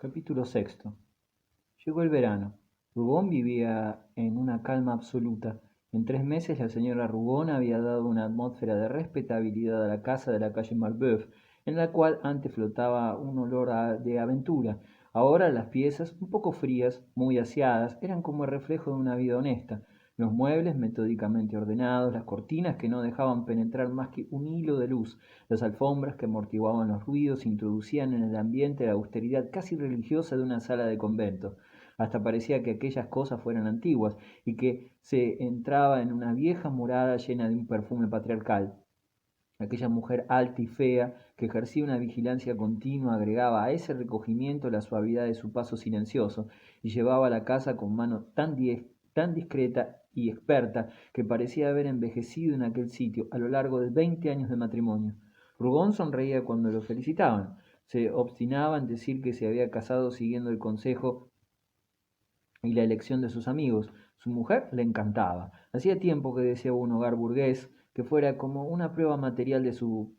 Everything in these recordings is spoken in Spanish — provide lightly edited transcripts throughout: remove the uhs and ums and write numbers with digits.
Capítulo sexto. Llegó el verano. Rubón vivía en una calma absoluta. En 3 meses la señora Rubón había dado una atmósfera de respetabilidad a la casa de la calle Marbeuf, en la cual antes flotaba un olor de aventura. Ahora las piezas, un poco frías, muy aseadas, eran como el reflejo de una vida honesta. Los muebles metódicamente ordenados, las cortinas que no dejaban penetrar más que un hilo de luz, las alfombras que amortiguaban los ruidos introducían en el ambiente la austeridad casi religiosa de una sala de convento. Hasta parecía que aquellas cosas fueran antiguas y que se entraba en una vieja morada llena de un perfume patriarcal. Aquella mujer alta y fea, que ejercía una vigilancia continua, agregaba a ese recogimiento la suavidad de su paso silencioso, y llevaba la casa con mano tan discreta y experta que parecía haber envejecido en aquel sitio a lo largo de 20 años de matrimonio. Rugón sonreía cuando lo felicitaban. Se obstinaba en decir que se había casado siguiendo el consejo y la elección de sus amigos. Su mujer le encantaba. Hacía tiempo que deseaba un hogar burgués que fuera como una prueba material de su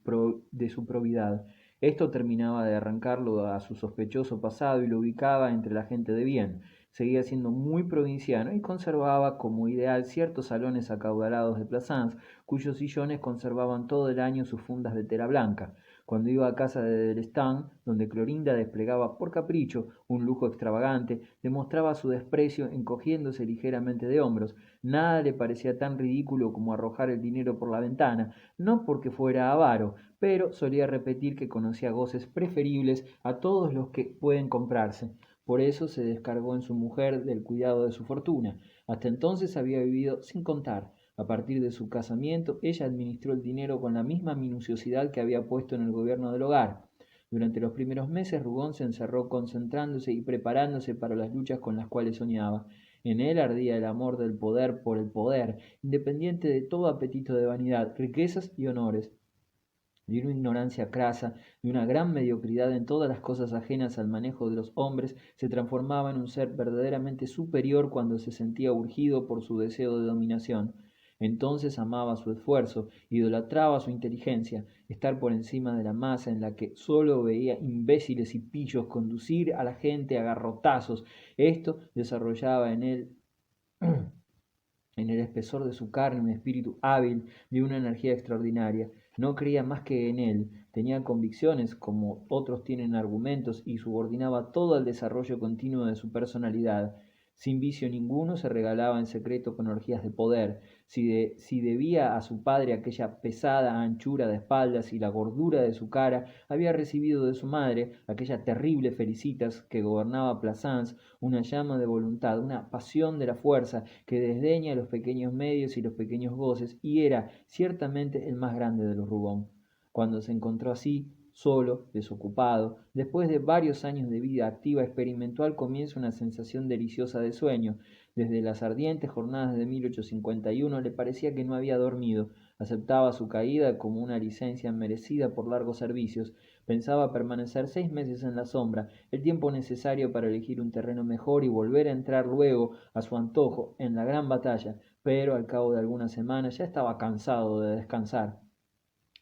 probidad. Esto terminaba de arrancarlo a su sospechoso pasado y lo ubicaba entre la gente de bien. Seguía siendo muy provinciano y conservaba como ideal ciertos salones acaudalados de Plaisance, cuyos sillones conservaban todo el año sus fundas de tela blanca. Cuando iba a casa de Delestán, donde Clorinda desplegaba por capricho un lujo extravagante, demostraba su desprecio encogiéndose ligeramente de hombros. Nada le parecía tan ridículo como arrojar el dinero por la ventana, no porque fuera avaro, pero solía repetir que conocía goces preferibles a todos los que pueden comprarse. Por eso se descargó en su mujer del cuidado de su fortuna. Hasta entonces había vivido sin contar. A partir de su casamiento, ella administró el dinero con la misma minuciosidad que había puesto en el gobierno del hogar. Durante los primeros meses Rugón se encerró concentrándose y preparándose para las luchas con las cuales soñaba. En él ardía el amor del poder por el poder, independiente de todo apetito de vanidad, riquezas y honores, de una ignorancia crasa, de una gran mediocridad en todas las cosas ajenas al manejo de los hombres, se transformaba en un ser verdaderamente superior cuando se sentía urgido por su deseo de dominación. Entonces amaba su esfuerzo, idolatraba su inteligencia, estar por encima de la masa en la que sólo veía imbéciles y pillos conducir a la gente a garrotazos. Esto desarrollaba en él en el espesor de su carne un espíritu hábil de una energía extraordinaria. No creía más que en él, tenía convicciones como otros tienen argumentos y subordinaba todo al desarrollo continuo de su personalidad. Sin vicio ninguno se regalaba en secreto con orgías de poder. Si debía a su padre aquella pesada anchura de espaldas y la gordura de su cara, había recibido de su madre, aquella terrible Felicitas que gobernaba Plaisance, una llama de voluntad, una pasión de la fuerza, que desdeña los pequeños medios y los pequeños goces, y era ciertamente el más grande de los Rubón. Cuando se encontró así, solo, desocupado, después de varios años de vida activa, experimentó al comienzo una sensación deliciosa de sueño. Desde las ardientes jornadas de 1851 le parecía que no había dormido, aceptaba su caída como una licencia merecida por largos servicios, pensaba permanecer 6 meses en la sombra, el tiempo necesario para elegir un terreno mejor y volver a entrar luego, a su antojo, en la gran batalla, pero al cabo de algunas semanas ya estaba cansado de descansar.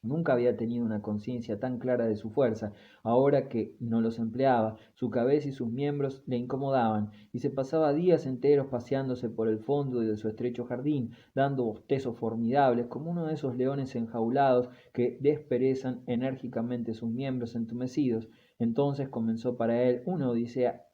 Nunca había tenido una conciencia tan clara de su fuerza. Ahora que no los empleaba, su cabeza y sus miembros le incomodaban, y se pasaba días enteros paseándose por el fondo de su estrecho jardín, dando bostezos formidables, como uno de esos leones enjaulados que desperezan enérgicamente sus miembros entumecidos. Entonces comenzó para él una odisea,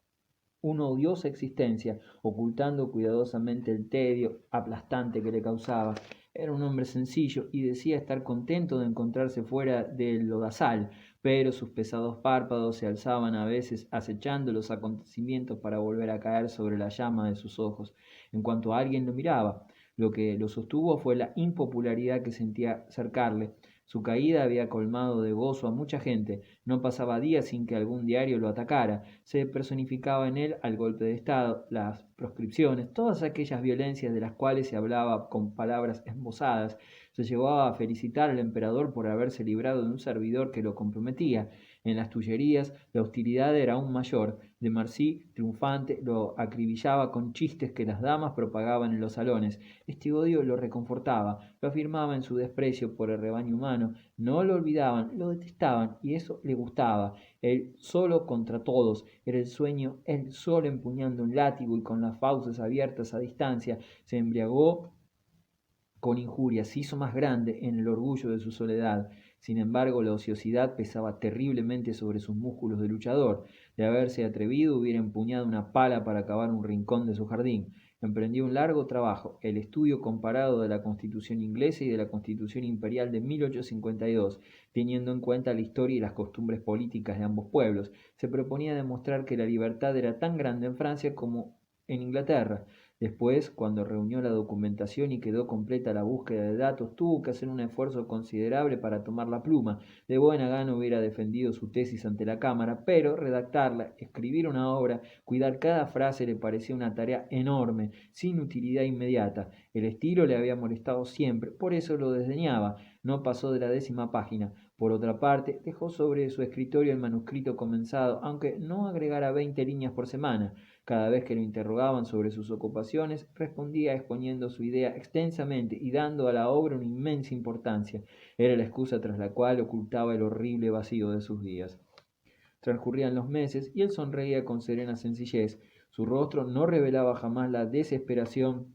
una odiosa existencia, ocultando cuidadosamente el tedio aplastante que le causaba. Era un hombre sencillo y decía estar contento de encontrarse fuera del lodazal, pero sus pesados párpados se alzaban a veces acechando los acontecimientos para volver a caer sobre la llama de sus ojos, en cuanto alguien lo miraba. Lo que lo sostuvo fue la impopularidad que sentía cercarle. Su caída había colmado de gozo a mucha gente, no pasaba día sin que algún diario lo atacara, se personificaba en él al golpe de Estado, las proscripciones, todas aquellas violencias de las cuales se hablaba con palabras esbozadas, Se llegó a felicitar al emperador por haberse librado de un servidor que lo comprometía. En las Tullerías la hostilidad era aún mayor. De Marcy, triunfante, lo acribillaba con chistes que las damas propagaban en los salones. Este odio lo reconfortaba, lo afirmaba en su desprecio por el rebaño humano. No lo olvidaban, lo detestaban, y eso le gustaba. Él solo contra todos, era el sueño, él solo empuñando un látigo y con las fauces abiertas a distancia, se embriagó con injurias, se hizo más grande en el orgullo de su soledad. Sin embargo, la ociosidad pesaba terriblemente sobre sus músculos de luchador. De haberse atrevido, hubiera empuñado una pala para acabar un rincón de su jardín. Emprendió un largo trabajo, el estudio comparado de la Constitución inglesa y de la Constitución imperial de 1852, teniendo en cuenta la historia y las costumbres políticas de ambos pueblos. Se proponía demostrar que la libertad era tan grande en Francia como en Inglaterra. Después, cuando reunió la documentación y quedó completa la búsqueda de datos, tuvo que hacer un esfuerzo considerable para tomar la pluma. De buena gana hubiera defendido su tesis ante la Cámara, pero redactarla, escribir una obra, cuidar cada frase le parecía una tarea enorme, sin utilidad inmediata. El estilo le había molestado siempre, por eso lo desdeñaba. No pasó de la 10ª página. Por otra parte, dejó sobre su escritorio el manuscrito comenzado, aunque no agregara 20 líneas por semana. Cada vez que lo interrogaban sobre sus ocupaciones, respondía exponiendo su idea extensamente y dando a la obra una inmensa importancia. Era la excusa tras la cual ocultaba el horrible vacío de sus días. Transcurrían los meses y él sonreía con serena sencillez. Su rostro no revelaba jamás la desesperación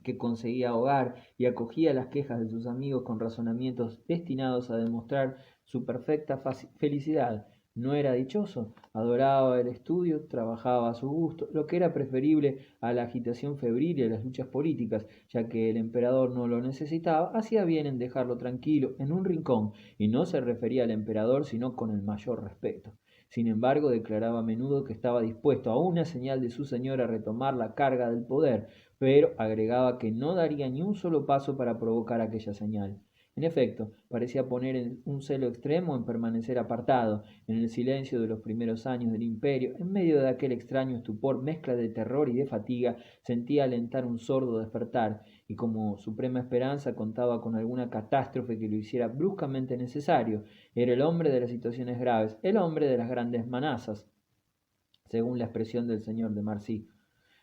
que conseguía ahogar y acogía las quejas de sus amigos con razonamientos destinados a demostrar su perfecta felicidad. No era dichoso, adoraba el estudio, trabajaba a su gusto, lo que era preferible a la agitación febril y a las luchas políticas, ya que el emperador no lo necesitaba, hacía bien en dejarlo tranquilo en un rincón, y no se refería al emperador sino con el mayor respeto. Sin embargo, declaraba a menudo que estaba dispuesto a una señal de su señor a retomar la carga del poder, pero agregaba que no daría ni un solo paso para provocar aquella señal. En efecto, parecía poner un celo extremo en permanecer apartado, en el silencio de los primeros años del imperio, en medio de aquel extraño estupor, mezcla de terror y de fatiga, sentía alentar un sordo despertar, y como suprema esperanza contaba con alguna catástrofe que lo hiciera bruscamente necesario. Era el hombre de las situaciones graves, el hombre de las grandes manazas, según la expresión del señor de Marcy.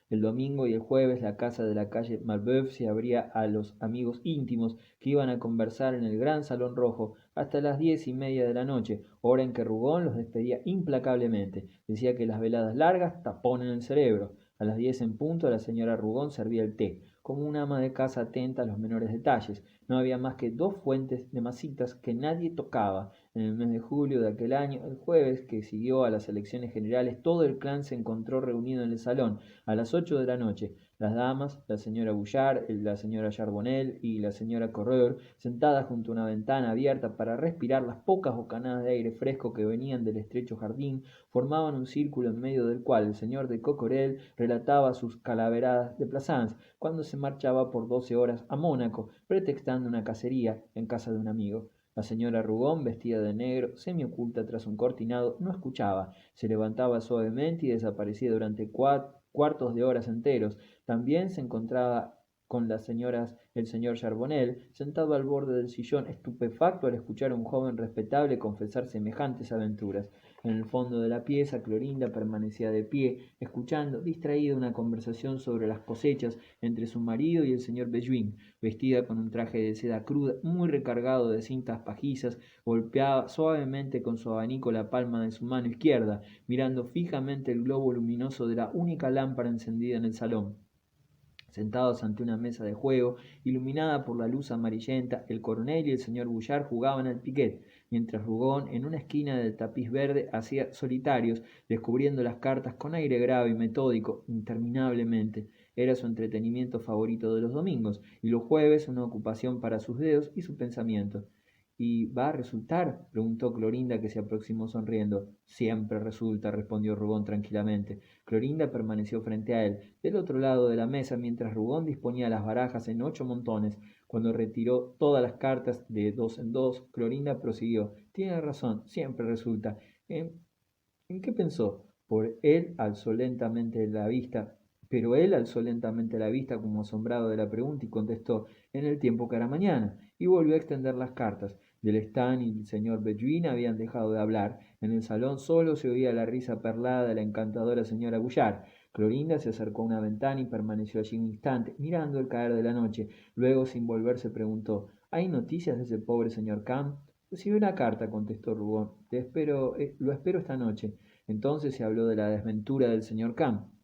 El domingo y el jueves la casa de la calle Marbeuf se abría a los amigos íntimos que iban a conversar en el gran salón rojo hasta las 10:30 de la noche, hora en que Rougon los despedía implacablemente. Decía que las veladas largas taponan el cerebro. A las 10 en punto la señora Rougon servía el té, como una ama de casa atenta a los menores detalles. No había más que 2 fuentes de masitas que nadie tocaba. En el mes de julio de aquel año, el jueves que siguió a las elecciones generales, todo el clan se encontró reunido en el salón a las 8 de la noche. Las damas, la señora Bouchard, la señora Charbonnel y la señora Correur, sentadas junto a una ventana abierta para respirar las pocas bocanadas de aire fresco que venían del estrecho jardín, formaban un círculo en medio del cual el señor de Cocorel relataba sus calaveradas de Plassans, cuando se marchaba por 12 horas a Mónaco, pretextando una cacería en casa de un amigo. La señora Rougon, vestida de negro, semioculta tras un cortinado, no escuchaba. Se levantaba suavemente y desaparecía durante cuartos de horas enteros. También se encontraba con las señoras el señor Charbonnel, sentado al borde del sillón, estupefacto al escuchar a un joven respetable confesar semejantes aventuras. En el fondo de la pieza, Clorinda permanecía de pie, escuchando, distraída, una conversación sobre las cosechas entre su marido y el señor Belluin. Vestida con un traje de seda cruda, muy recargado de cintas pajizas, golpeaba suavemente con su abanico la palma de su mano izquierda, mirando fijamente el globo luminoso de la única lámpara encendida en el salón. Sentados ante una mesa de juego, iluminada por la luz amarillenta, el coronel y el señor Bouchard jugaban al piquet, mientras Rougon, en una esquina del tapiz verde, hacía solitarios, descubriendo las cartas con aire grave y metódico, interminablemente. Era su entretenimiento favorito de los domingos, y los jueves una ocupación para sus dedos y su pensamiento. ¿Y va a resultar? Preguntó Clorinda, que se aproximó sonriendo. Siempre resulta, respondió Rougon tranquilamente. Clorinda permaneció frente a él, del otro lado de la mesa, mientras Rougon disponía las barajas en 8 montones. Cuando retiró todas las cartas de 2 en 2, Clorinda prosiguió. Tiene razón, siempre resulta. ¿En qué pensó? Por él alzó lentamente la vista, Pero él alzó lentamente la vista como asombrado de la pregunta y contestó, en el tiempo que era mañana, y volvió a extender las cartas. Stan y el señor Bedouin habían dejado de hablar. En el salón solo se oía la risa perlada de la encantadora señora Bouchard. Clorinda se acercó a una ventana y permaneció allí un instante, mirando el caer de la noche. Luego, sin volverse, preguntó, ¿hay noticias de ese pobre señor Camp? Recibí una carta, contestó Rougon. Lo espero esta noche. Entonces se habló de la desventura del señor Camp.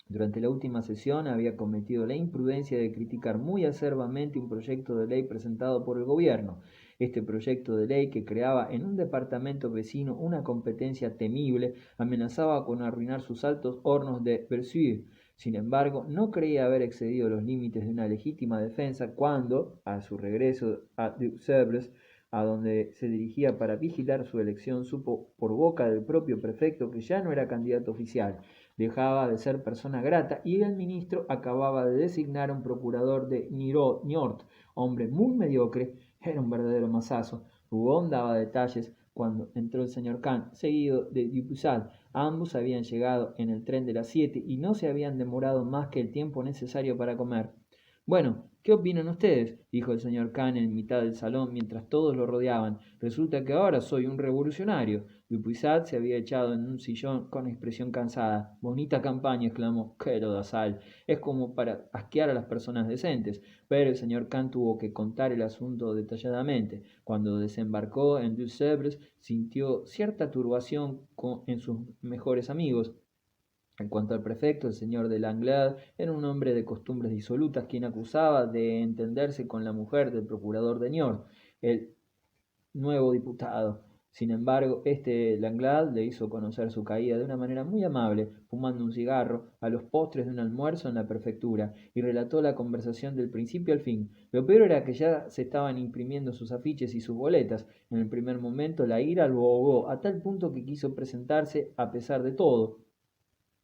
Durante la última sesión había cometido la imprudencia de criticar muy acerbamente un proyecto de ley presentado por el gobierno. Este proyecto de ley, que creaba en un departamento vecino una competencia temible, amenazaba con arruinar sus altos hornos de Versailles. Sin embargo, no creía haber excedido los límites de una legítima defensa cuando, a su regreso a Deux-Sèvres, a donde se dirigía para vigilar su elección, supo por boca del propio prefecto que ya no era candidato oficial, dejaba de ser persona grata y el ministro acababa de designar a un procurador de Niort, hombre muy mediocre, era un verdadero masazo. Rougon daba detalles cuando entró el señor Khan, seguido de Dupuisat. Ambos habían llegado en el tren de las 7 y no se habían demorado más que el tiempo necesario para comer. Bueno, ¿qué opinan ustedes? Dijo el señor Khan en mitad del salón mientras todos lo rodeaban. Resulta que ahora soy un revolucionario. Dupuisat se había echado en un sillón con expresión cansada. Bonita campaña, exclamó. ¡Qué lodazal! Es como para asquear a las personas decentes. Pero el señor Khan tuvo que contar el asunto detalladamente. Cuando desembarcó en Deux-Sèvres, sintió cierta turbación en sus mejores amigos. En cuanto al prefecto, el señor de Langlade era un hombre de costumbres disolutas, quien acusaba de entenderse con la mujer del procurador de Niort, el nuevo diputado. Sin embargo, este Langlade le hizo conocer su caída de una manera muy amable, fumando un cigarro, a los postres de un almuerzo en la prefectura, y relató la conversación del principio al fin. Lo peor era que ya se estaban imprimiendo sus afiches y sus boletas. En el primer momento la ira lo ahogó, a tal punto que quiso presentarse a pesar de todo.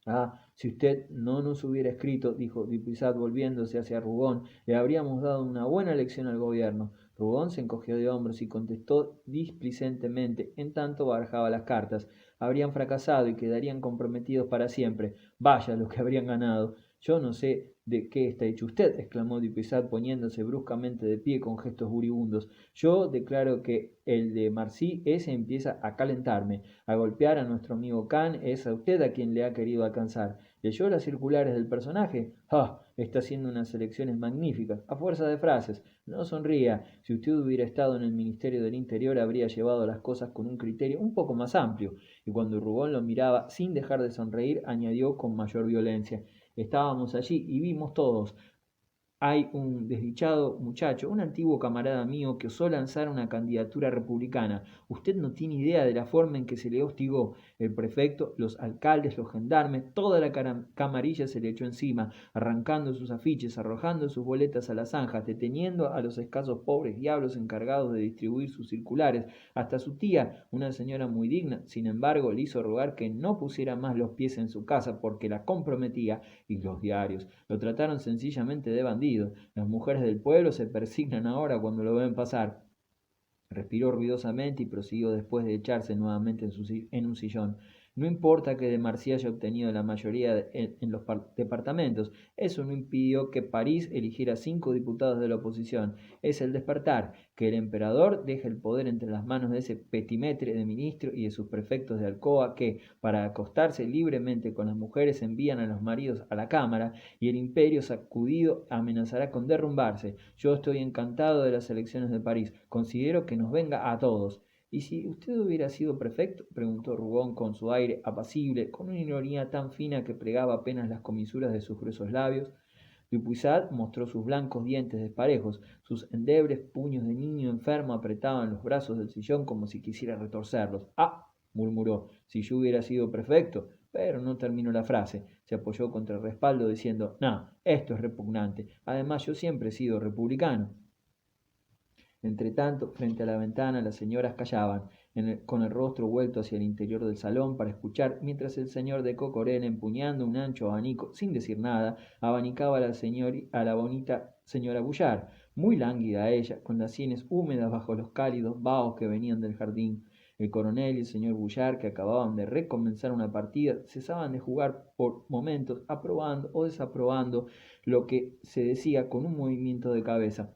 Ah, si usted no nos hubiera escrito, dijo Dupuisat volviéndose hacia Rougon, le habríamos dado una buena lección al gobierno. Rougon se encogió de hombros y contestó displicentemente, en tanto barajaba las cartas. Habrían fracasado y quedarían comprometidos para siempre. Vaya lo que habrían ganado. Yo no sé de qué está hecho usted, exclamó Dupuisat poniéndose bruscamente de pie con gestos buribundos. Yo declaro que el de Marcy ese empieza a calentarme. A golpear a nuestro amigo Khan es a usted a quien le ha querido alcanzar. ¿Leyó las circulares del personaje? ¡Ah! Está haciendo unas selecciones magníficas, a fuerza de frases. No sonría. Si usted hubiera estado en el Ministerio del Interior habría llevado las cosas con un criterio un poco más amplio. Y cuando Rougon lo miraba sin dejar de sonreír, añadió con mayor violencia. Estábamos allí y vimos todos. Hay un desdichado muchacho, un antiguo camarada mío, que osó lanzar una candidatura republicana. Usted no tiene idea de la forma en que se le hostigó. El prefecto, los alcaldes, los gendarmes, toda la camarilla se le echó encima, arrancando sus afiches, arrojando sus boletas a las zanjas, deteniendo a los escasos pobres diablos encargados de distribuir sus circulares. Hasta su tía, una señora muy digna, sin embargo, le hizo rogar que no pusiera más los pies en su casa porque la comprometía, y los diarios lo trataron sencillamente de bandido. Las mujeres del pueblo se persignan ahora cuando lo ven pasar. Respiró ruidosamente y prosiguió después de echarse nuevamente en un sillón. No importa que de Marcy haya obtenido la mayoría en los departamentos, eso no impidió que París eligiera 5 diputados de la oposición. Es el despertar, que el emperador deje el poder entre las manos de ese petimetre de ministro y de sus prefectos de alcoba que, para acostarse libremente con las mujeres, envían a los maridos a la cámara, y el imperio sacudido amenazará con derrumbarse. Yo estoy encantado de las elecciones de París. Considero que nos venga a todos. ¿Y si usted hubiera sido prefecto? Preguntó Rougon con su aire apacible, con una ironía tan fina que plegaba apenas las comisuras de sus gruesos labios. Dupuisat mostró sus blancos dientes desparejos, sus endebles puños de niño enfermo apretaban los brazos del sillón como si quisiera retorcerlos. ¡Ah! Murmuró, si yo hubiera sido prefecto. Pero no terminó la frase. Se apoyó contra el respaldo diciendo, no, esto es repugnante. Además, yo siempre he sido republicano. Entretanto, frente a la ventana, las señoras callaban, con el rostro vuelto hacia el interior del salón para escuchar, mientras el señor de Cocorel, empuñando un ancho abanico, sin decir nada, abanicaba a la bonita señora Bouchard, muy lánguida ella, con las sienes húmedas bajo los cálidos vaos que venían del jardín. El coronel y el señor Bullard, que acababan de recomenzar una partida, cesaban de jugar por momentos, aprobando o desaprobando lo que se decía con un movimiento de cabeza.